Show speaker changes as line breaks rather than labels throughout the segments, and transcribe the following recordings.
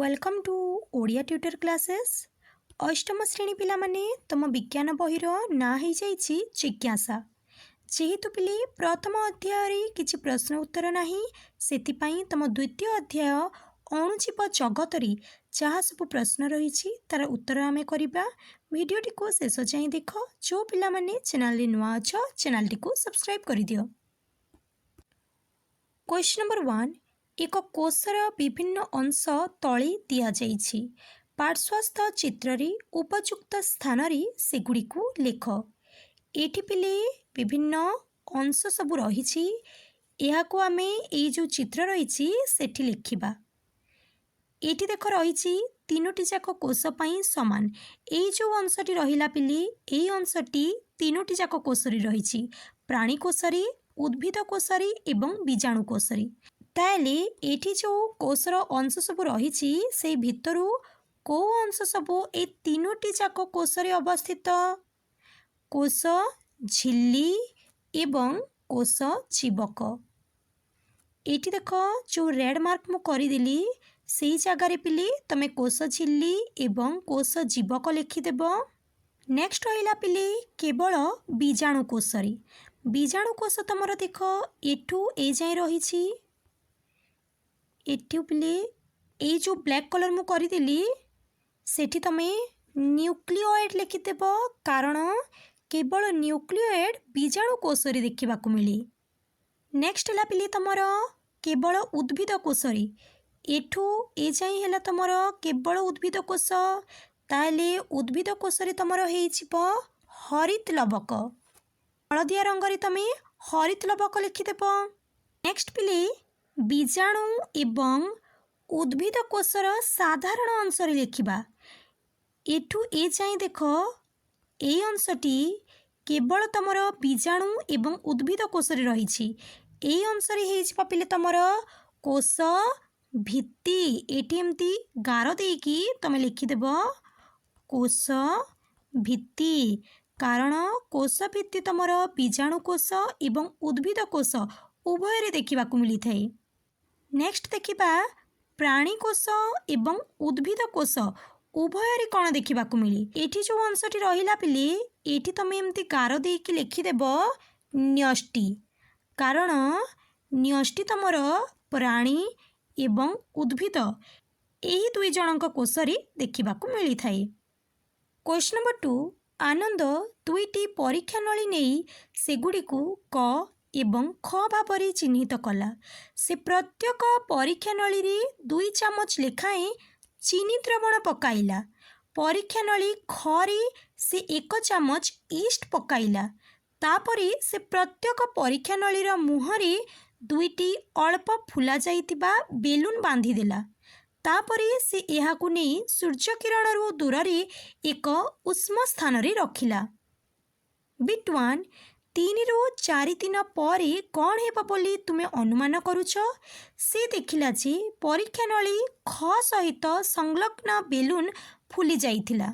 Welcome to Odia tutor classes. अष्टम श्रेणी पिला माने तुम विज्ञान बहिर ना हो जाइछि जिज्ञासा। जेहेतु पिले प्रथम अध्याय किछि प्रश्न उत्तर नाही, सेतिपाई तुम द्वितीय अध्याय अणुजीव जगतरी जहाँ सब प्रश्न रही तार उत्तर आमे करिबा। वीडियोटी को शेष जाए देख। जो पिला माने चैनल रे नुआ अछ चैनल को सब्सक्राइब कर दियो। क्वेश्चन नंबर 1, एक कोषर विभिन्न अंश तले दिया जाइछि। पार्श्वस्थ चित्र रे उपयुक्त स्थान रे सेगुड़ी लेख। एठी पिले विभिन्न अंश सब रही, यह को आमे ए जो चित्र रही सेठी लिखिबा। एठी देख रही तीनोटी जाक कोष पाई समान। ए जो अंशटी रहिला पिले ए अंशटी तीनोटी जाक कोष रे रही, प्राणी कोष रे, उद्भिद कोष रे एवं बीजाणु कोष रे। ताले एठी जो कोषर अंश सब रही से भितरु को अंश सब ए तीनोटी जाक कोष रे अवस्थित? कोष झिल्ली एवं कोष जीवक। एठी देख जो रेड मार्क मु करदेली से जगार पिले तमे कोष झिल्ली एवं कोष जीवक लिखिदेव। नेक्स्ट रहिला पिले केवल बीजाणु कोष रे। बीजाणु कोष तुमर देख एठू ए जाए रही, एठू पिले ए जो ब्लैक कलर मु करदेली सेठी तमे न्यूक्लियोइड लिखिदेव, कारण केवल न्यूक्लियोइड बीजाणु कोष रे देखा मिले। नेक्स्ट है पिले तुमर केवल उद्भिद कोष रे। एठू ए जाए है तुमर केवल उद्भिद कोष, ताले उद्भिद कोष रे तुमर हो हरित लवक। हलदिया रंग रे तमे हरित लवक लिखिदेव। नेक्स्ट पिले बीजाणु एवं उद्भिद कोषर साधारण अंश रे लिखिबा। एठू ए जाए देख ए अंशटी केवल तुमर बीजाणु एवं उद्भिद कोष रे रही। ए अंश रे हे पिले तुमर कोष भित्ति। एठी एमती गार देकी तमे लिखिदेव कोष भित्ति, कारण कोष भित्ति तुमर बीजाणु कोष एवं उद्भिद कोष उभय रे देखा मिली थाए। नेक्स्ट देखिबा प्राणी कोष एवं उद्भिद कोष उभय रे कौन देखा मिले। एठी जो अंशटी रहिला पिले एठी तमे एमती गार देकी लिखिदेव न्यष्टि, कारण न्यष्टि तुमर प्राणी एवं उद्भिद एही दुई जनक कोष रे देखा मिली थाए। क्वेश्चन नंबर 2, आनंद दुईटी परीक्षा नली नहीं सेगुड़ी क एवं ख भाव में चिन्हित कला। से प्रत्येक परीक्षा नली रे 2 चामच लेखाएं चीनी द्रवण पकाइला। परीक्षा नली खरी से 1 चामच ईस्ट पकाइला। तापरे से प्रत्येक परीक्षा नलीर मुहरे 2टी अल्प फुला जाइतिबा बेलून बांधी देला। तापरे से एहाकु नहीं सूर्य किरण रु दूर रे एक उष्म स्थान रे रखिला। बिट 1, 3 रु 4 दिन पर कौन हेबा बोली तुमे अनुमान करुछ? से देखिला जे परीक्षा नली ख सहित संलग्न बेलून फुली जाइथिला।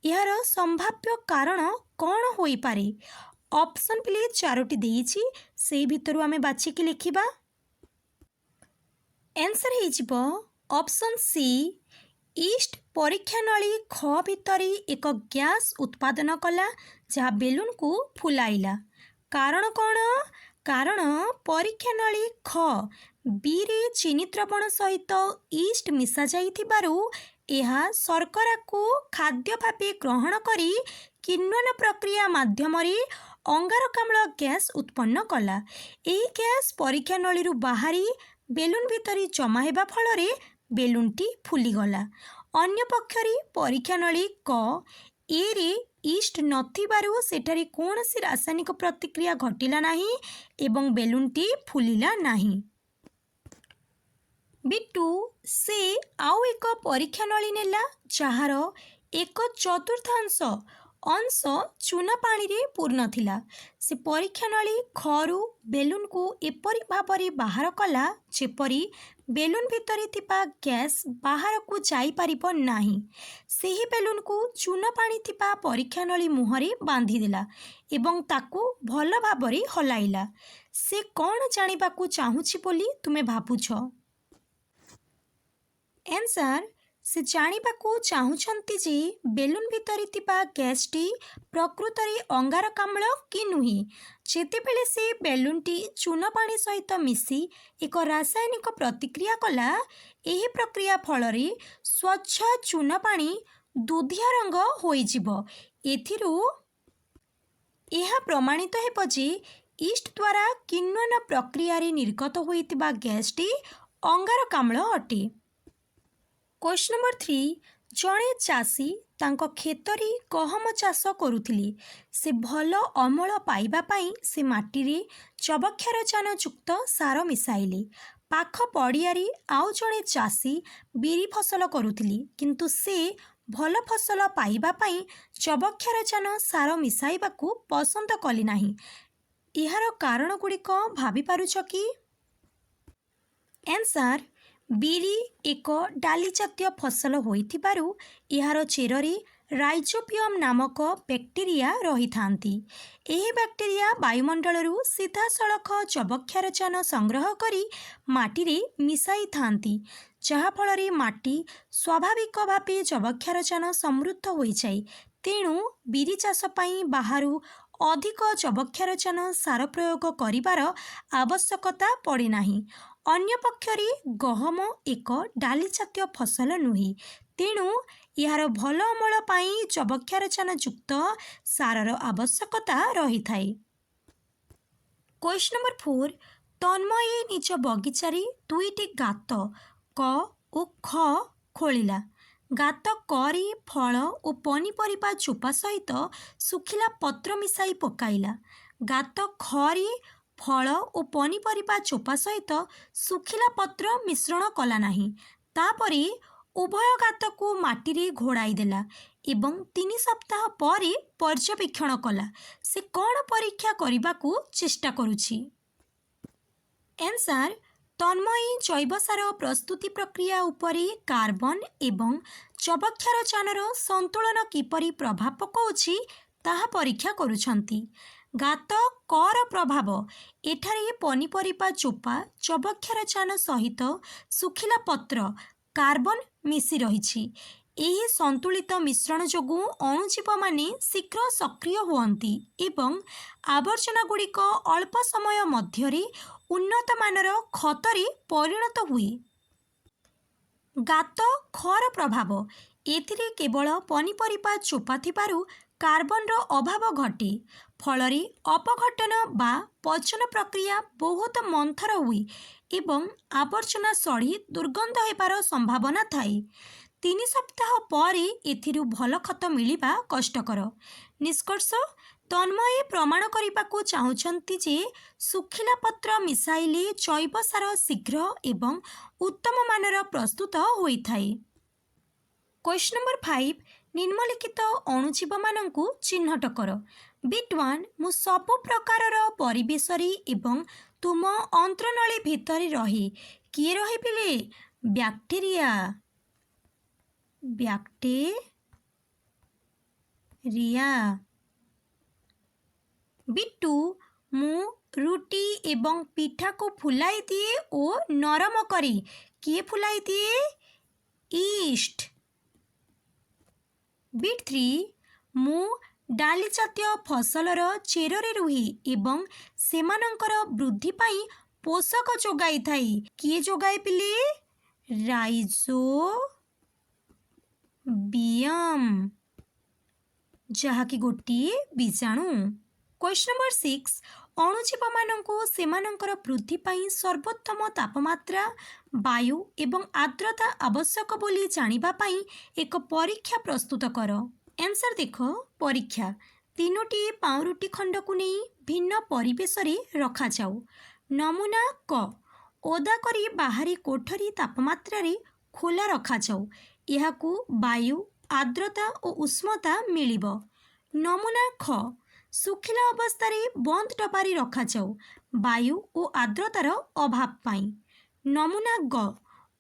यार संभाव्य कारण कौन होई पारे? ऑप्शन पिले 4टी देइछि, से भितरु आमे बाछिकी लिखिबा। आंसर हे जिवो ऑप्शन सी, ईस्ट परीक्षा नली ख भितर एक गैस उत्पादन कला जहाँ बेलून को फुलाइला। कारण कौन? कारण परीक्षा नली ख बी रे चीनी द्रवण सहित ईस्ट मिसा जाइथिबारु एहा शर्करा को खाद्य भावे ग्रहण करी किण्वन प्रक्रिया माध्यम अंगारकाम्ल गैस उत्पन्न कला। एही गैस परीक्षा नली रु बाहरी बेलून भितर जमा हेबा फल बेलूनटी फुलीगला। अन्य पक्षरे परीक्षा नली क ए रे ईस्ट नथिबारु सेठारे कौनसी रासायनिक प्रतिक्रिया घटिला नाही एवं बेलूनटी फुलिला नाही। बिटू से आउ एक परीक्षा नली नेला जहार 1/4 अंश चूना पानी रे पूर्ण थिला। से परीक्षा नली खरु बेलून को एपरी भाबरे बाहर कला जेपरी बेलून भितर थिपा गैस बाहर को जाई परिबो नाही। सेही बेलून को चूना पानी थिपा परीक्षा नली मुहरे बांधी देला एवं ताकू भल भाबरे हलाइला। से कौन जानिबाकू चाहुछि बोली तुमे भाबुछ? आंसर ସେ ଜାଣିବାକୁ ଚାହୁଁଛନ୍ତି ଯେ ବେଲୁନ୍ ଭିତରେ ଥିବା ଗ୍ୟାସ୍ଟି ପ୍ରକୃତରେ ଅଙ୍ଗାରକାମ୍ଳ କି ନୁହେଁ। ଯେତେବେଳେ ସେ ବେଲୁନ୍ଟି ଚୂନ ପାଣି ସହିତ ମିଶି ଏକ ରାସାୟନିକ ପ୍ରତିକ୍ରିୟା କଲା, ଏହି ପ୍ରକ୍ରିୟା ଫଳରେ ସ୍ୱଚ୍ଛ ଚୂନ ପାଣି ଦୁଧିଆ ରଙ୍ଗ ହୋଇଯିବ। ଏଥିରୁ ଏହା ପ୍ରମାଣିତ ହେବ ଯେ ଇଷ୍ଟ ଦ୍ୱାରା କିଣ୍ୱନ ପ୍ରକ୍ରିୟାରେ ନିର୍ଗତ ହୋଇଥିବା ଗ୍ୟାସ୍ଟି ଅଙ୍ଗାରକାମ୍ଳ ଅଟେ। କ୍ୱେଶ୍ଚନ୍ ନମ୍ବର 3, ଜଣେ ଚାଷୀ ତାଙ୍କ କ୍ଷେତରେ ଗହମ ଚାଷ କରୁଥିଲେ। ସେ ଭଲ ଅମଳ ପାଇବା ପାଇଁ ସେ ମାଟିରେ ଯବକ୍ଷାରଜାନ ଯୁକ୍ତ ସାର ମିଶାଇଲେ। ପାଖ ପଡ଼ିଆରେ ଆଉ ଜଣେ ଚାଷୀ ବିରି ଫସଲ କରୁଥିଲେ, କିନ୍ତୁ ସେ ଭଲ ଫସଲ ପାଇବା ପାଇଁ ଯବକ୍ଷାରଜାନ ସାର ମିଶାଇବାକୁ ପସନ୍ଦ କଲେ ନାହିଁ। ଏହାର କାରଣ ଗୁଡ଼ିକ ଭାବିପାରୁଛ କି? ଆନ୍ସର୍, ବିରି ଏକ ଡାଲି ଜାତୀୟ ଫସଲ ହୋଇଥିବାରୁ ଏହାର ଚେରରେ ରାଇଜୋବିୟମ୍ ନାମକ ବ୍ୟାକ୍ଟେରିଆ ରହିଥାନ୍ତି। ଏହି ବ୍ୟାକ୍ଟେରିଆ ବାୟୁମଣ୍ଡଳରୁ ସିଧାସଳଖ ଯବକ୍ଷାରଜାନ ସଂଗ୍ରହ କରି ମାଟିରେ ମିଶାଇଥାନ୍ତି, ଯାହାଫଳରେ ମାଟି ସ୍ୱାଭାବିକ ଭାବେ ଯବକ୍ଷାରଜାନ ସମୃଦ୍ଧ ହୋଇଯାଏ। ତେଣୁ ବିରି ଚାଷ ପାଇଁ ବାହାରୁ ଅଧିକ ଯବକ୍ଷାରଜାନ ସାର ପ୍ରୟୋଗ କରିବାର ଆବଶ୍ୟକତା ପଡ଼େ ନାହିଁ। ଅନ୍ୟପକ୍ଷରେ ଗହମ ଏକ ଡାଲି ଜାତୀୟ ଫସଲ ନୁହେଁ, ତେଣୁ ଏହାର ଭଲ ଅମଳ ପାଇଁ ଯବକ୍ଷାରଜାନ ଯୁକ୍ତ ସାରର ଆବଶ୍ୟକତା ରହିଥାଏ। କ୍ୱେଶ୍ଚନ୍ ନମ୍ବର 4, ତନ୍ମୟୀ ନିଜ ବଗିଚାରେ 2ଟି ଗାତ କ ଓ ଖ ଖୋଳିଲା। ଗାତ କରେ ଫଳ ଓ ପନିପରିବା ଚୋପା ସହିତ ଶୁଖିଲା ପତ୍ର ମିଶାଇ ପକାଇଲା। ଗାତ ଖରେ ଫଳ ଓ ପନିପରିବା ଚୋପା ସହିତ ଶୁଖିଲା ପତ୍ର ମିଶ୍ରଣ କଲା ନାହିଁ। ତାପରେ ଉଭୟ ଗାତକୁ ମାଟିରେ ଘୋଡ଼ାଇ ଦେଲା ଏବଂ 3 ସପ୍ତାହ ପରେ ପର୍ଯ୍ୟବେକ୍ଷଣ କଲା। ସେ କ'ଣ ପରୀକ୍ଷା କରିବାକୁ ଚେଷ୍ଟା କରୁଛି? ଆନ୍ସର୍, ତନ୍ମୟୀ ଜୈବ ସାର ପ୍ରସ୍ତୁତି ପ୍ରକ୍ରିୟା ଉପରେ କାର୍ବନ ଏବଂ ଯବକ୍ଷାରଜାନର ସନ୍ତୁଳନ କିପରି ପ୍ରଭାବ ପକାଉଛି ତାହା ପରୀକ୍ଷା କରୁଛନ୍ତି। ଗାତ କର ପ୍ରଭାବ, ଏଠାରେ ପନିପରିବା ଚୋପା ଯବକ୍ଷାରଜାନ ସହିତ ଶୁଖିଲା ପତ୍ର କାର୍ବନ ମିଶି ରହିଛି। ଏହି ସନ୍ତୁଳିତ ମିଶ୍ରଣ ଯୋଗୁଁ ଅଣୁଜୀବମାନେ ଶୀଘ୍ର ସକ୍ରିୟ ହୁଅନ୍ତି ଏବଂ ଆବର୍ଜନା ଗୁଡ଼ିକ ଅଳ୍ପ ସମୟ ମଧ୍ୟରେ ଉନ୍ନତମାନର ଖତରେ ପରିଣତ ହୁଏ। ଗାତ ଖର ପ୍ରଭାବ, ଏଥିରେ କେବଳ ପନିପରିବା ଚୋପା ଥିବାରୁ କାର୍ବନର ଅଭାବ ଘଟେ। ଫଳରେ ଅପଘଟନ ବା ପଚନ ପ୍ରକ୍ରିୟା ବହୁତ ମନ୍ଥର ହୁଏ ଏବଂ ଆବର୍ଜନା ସଢ଼ି ଦୁର୍ଗନ୍ଧ ହେବାର ସମ୍ଭାବନା ଥାଏ। 3 ସପ୍ତାହ ପରେ ଏଥିରୁ ଭଲ ଖତ ମିଳିବା କଷ୍ଟକର। ନିଷ୍କର୍ଷ, ତନ୍ମୟୀ ପ୍ରମାଣ କରିବାକୁ ଚାହୁଁଛନ୍ତି ଯେ ଶୁଖିଲା ପତ୍ର ମିଶାଇଲେ ଜୈବ ସାର ଶୀଘ୍ର ଏବଂ ଉତ୍ତମ ମାନର ପ୍ରସ୍ତୁତ ହୋଇଥାଏ। କ୍ୱେଶ୍ଚନ୍ ନମ୍ବର 5, ନିମ୍ନଲିଖିତ ଅଣୁଜୀବମାନଙ୍କୁ ଚିହ୍ନଟ କର। ବିଟ୍ 1, ମୁଁ ସବୁ ପ୍ରକାରର ପରିବେଶରେ ଏବଂ ତୁମ ଅନ୍ତ୍ରନଳୀ ଭିତରେ ରହେ। କିଏ ରହେ ପିଲେ? ବ୍ୟାକ୍ଟେରିଆ। ବିଟ୍ 2, ମୁଁ ରୁଟି ଏବଂ ପିଠାକୁ ଫୁଲାଇ ଦିଏ ଓ ନରମ କରେ। କିଏ ଫୁଲାଇ ଦିଏ? ଇଷ୍ଟ। ବିଟ୍ 3, ମୁଁ ଡାଲି ଜାତୀୟ ଫସଲର ଚେରରେ ରୁହେ ଏବଂ ସେମାନଙ୍କର ବୃଦ୍ଧି ପାଇଁ ପୋଷକ ଯୋଗାଇଥାଏ। କିଏ ଯୋଗାଏ ପିଲେ? ରାଇଜୋବିୟମ୍, ଯାହାକି ଗୋଟିଏ ବୀଜାଣୁ। କ୍ୱେଶ୍ଚନ୍ ନମ୍ବର 6, ଅଣୁଜୀବମାନଙ୍କୁ ସେମାନଙ୍କର ବୃଦ୍ଧି ପାଇଁ ସର୍ବୋତ୍ତମ ତାପମାତ୍ରା, ବାୟୁ ଏବଂ ଆର୍ଦ୍ରତା ଆବଶ୍ୟକ ବୋଲି ଜାଣିବା ପାଇଁ ଏକ ପରୀକ୍ଷା ପ୍ରସ୍ତୁତ କର। ଆନ୍ସର୍ ଦେଖ। ପରୀକ୍ଷା, 3ଟି ପାଉଁରୁଟି ଖଣ୍ଡକୁ ନେଇ ଭିନ୍ନ ପରିବେଶରେ ରଖାଯାଉ। ନମୁନା କ, ଓଦା କରି ବାହାରେ କୋଠରୀ ତାପମାତ୍ରାରେ ଖୋଲା ରଖାଯାଉ। ଏହାକୁ ବାୟୁ, ଆର୍ଦ୍ରତା ଓ ଉଷ୍ମତା ମିଳିବ। ନମୁନା ଖ, ଶୁଖିଲା ଅବସ୍ଥାରେ ବନ୍ଦ ଡବାରେ ରଖାଯାଉ ବାୟୁ ଓ ଆର୍ଦ୍ରତାର ଅଭାବ ପାଇଁ। ନମୁନା ଗ,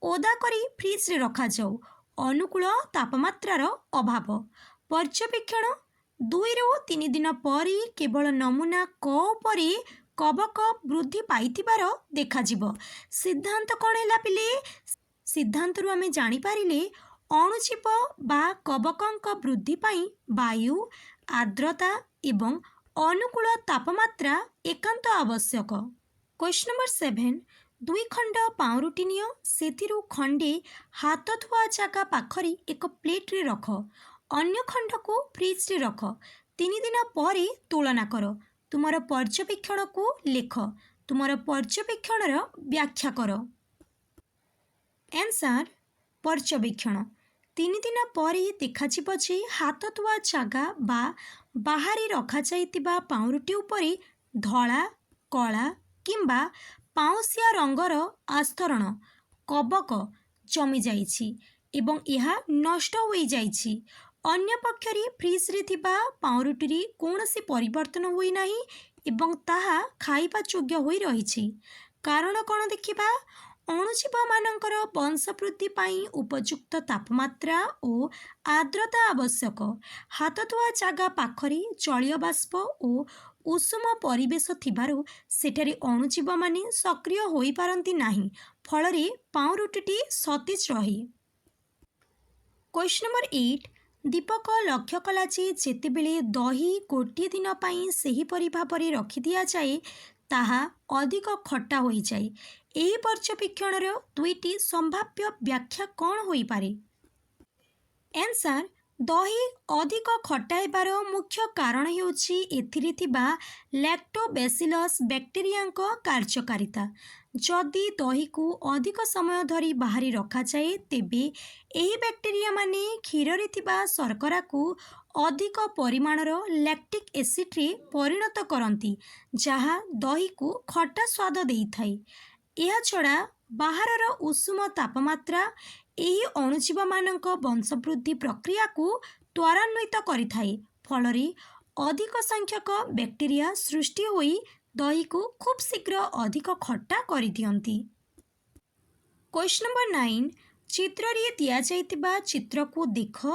ଓଦା କରି ଫ୍ରିଜ୍ରେ ରଖାଯାଉ ଅନୁକୂଳ ତାପମାତ୍ରାର ଅଭାବ। ପର୍ଯ୍ୟବେକ୍ଷଣ, 2ରୁ 3 ଦିନ ପରେ କେବଳ ନମୁନା କ ଉପରେ କବକ ବୃଦ୍ଧି ପାଇଥିବାର ଦେଖାଯିବ। ସିଦ୍ଧାନ୍ତ କ'ଣ ହେଲା ପିଲେ? ସିଦ୍ଧାନ୍ତରୁ ଆମେ ଜାଣିପାରିଲେ अणुजीव बा कवकଙ୍କ वृद्धि ପାଇଁ वायु आर्द्रता एवं अनुकूल तापमात्रा एकांत आवश्यक। क्वेश्चन नंबर 7 दुई खंड पाउरुटी नियो सेथिरु खंडे हाथ धुआ जगह पाखरी एक प्लेट रे रख अन्य खंड को फ्रिज रे रख 3 दिन पर तुलना कर तुमर पर्यवेक्षण को लेख तुमर पर्यवेक्षण व्याख्या कर। आंसर पर्यवेक्षण 3 दिन पर देखा जे हाथ धुआ जगह बा बाहरी रखा जाइतिबा पाउरुटी उपरे धला कला किंबा पाउसिया रंगर आस्तरण कबक जमी जाइछि एवं यह नष्ट होई जाइछि। अन्य पक्षरे फ्रिज रे थिबा पाउरुटी रे कोनोसी परिवर्तन होई नाही एवं ताहा खाइबा योग्य होई रहिछि। कारण कोन देखिबा अणुजीव मानकर वंशवृद्धि पाई उपयुक्त तापमात्रा और आर्द्रता आवश्यक। हाथ धुआ जगह पाखरी जलीय बाष्प और उषुम परिवेश थिबारु सेठारे अणुजीव माने सक्रिय होई पारंती नाही फलरे पाउरुटीटी सतेज रहे। क्वेश्चन नंबर 8 दीपक लक्ष्य कला जे जेतेबेले दही गोटे दिन पाई सेहीपरि भाବରେ रखि दिया जाए ताहा अधिक खट्टा होई जाए एही पर्यवेक्षणर दुईटी संभाव्य व्याख्या कौन होई पारे। आंसर दही अधिक खट्टा हेबार मुख्य कारण हेउछि एथिरे थिबा लैक्टोबैसिलस बैक्टेरियाଙ୍କ कार्यकारिता। जदि दही को अधिक समय धरी बाहरी रखा जाए तेबे एही बैक्टेरिया माने क्षीर रे थिबा शर्करा को अधिक परिमाणर लैक्टिक एसिड रे परिणत करंती जहा दही को खट्टा स्वाद देइथाय। एहा छड़ा बाहरर उषुम तापमात्रा एही अणुजीव मानक वंशवृद्धि प्रक्रिया को त्वरान्वित करिथाय फलरे अधिक संख्यक बैक्टेरिया सृष्टि होई दही को खूब शीघ्र अधिक खट्टा करि दियंती। क्वेश्चन नंबर 9 चित्र रे दिया जाइतिबा चित्र को देख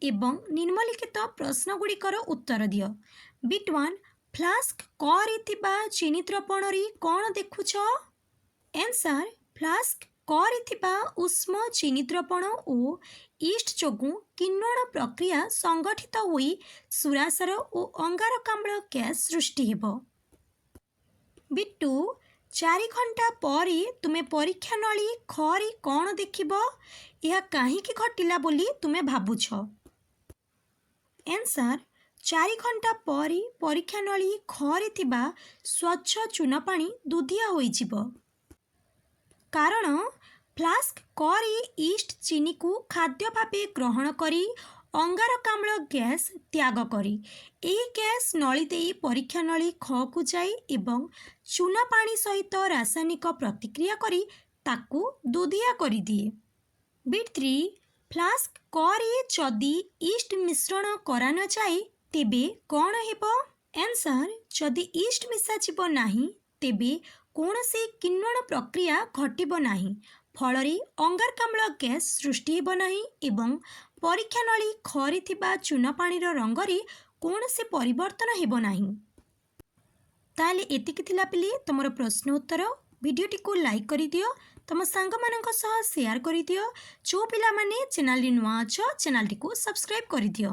एवं निम्नलिखित प्रश्न गुड़िकर उत्तर दियो। बिट 1 फ्लास्क करे थिबा चीनी द्रवण रे कोन देखुछ। आंसर फ्लास्क करे थिबा उष्म चीनी द्रवण और ईस्ट जोगु किण्वन प्रक्रिया संगठित होई सुरासर और अंगारकाम्ल गैस सृष्टि हेबो। बिट 2 4 घंटा पर तुमे परीक्षा नली खरी कौन देखिबो यह कहीं घटिला बोली तुमे भाबुछ। आंसर 4 घंटा पर परीक्षा नली खरी थिबा स्वच्छ चून पानी दुधिया होई जिवो। कारण फ्लास्क करे ईस्ट चीनी को खाद्य भावे ग्रहण करी अंगारकाम्ल गैस त्याग करी एही गैस नली देई परीक्षा नली ख को जाए एवं चून पानी सहित रासायनिक प्रतिक्रिया करी ताकू दुधिया करी दिए। बिट 3 फ्लास्क करे जदि ईस्ट मिश्रण करा न जाए तेबे कौन हेबो। आंसर जदि ईस्ट मिसा जीव नाही तेबे कौनसी किण्वन प्रक्रिया घटिबो नाही फलरे अंगारकाम्ल गैस सृष्टि हेबो नाही एवं परीक्षा नली खरी थिबा चून पानीर रंगरे कौनसी परिवर्तन हेबो नाही। ताले एतिकी थिला पिले तमरो प्रश्न उत्तर वीडियोटी को लाइक करि दियो तम सांग मानक सह शेयर करि दियो जो पिला माने चैनल नुआ छ चैनल टी को सब्सक्राइब करि दियो।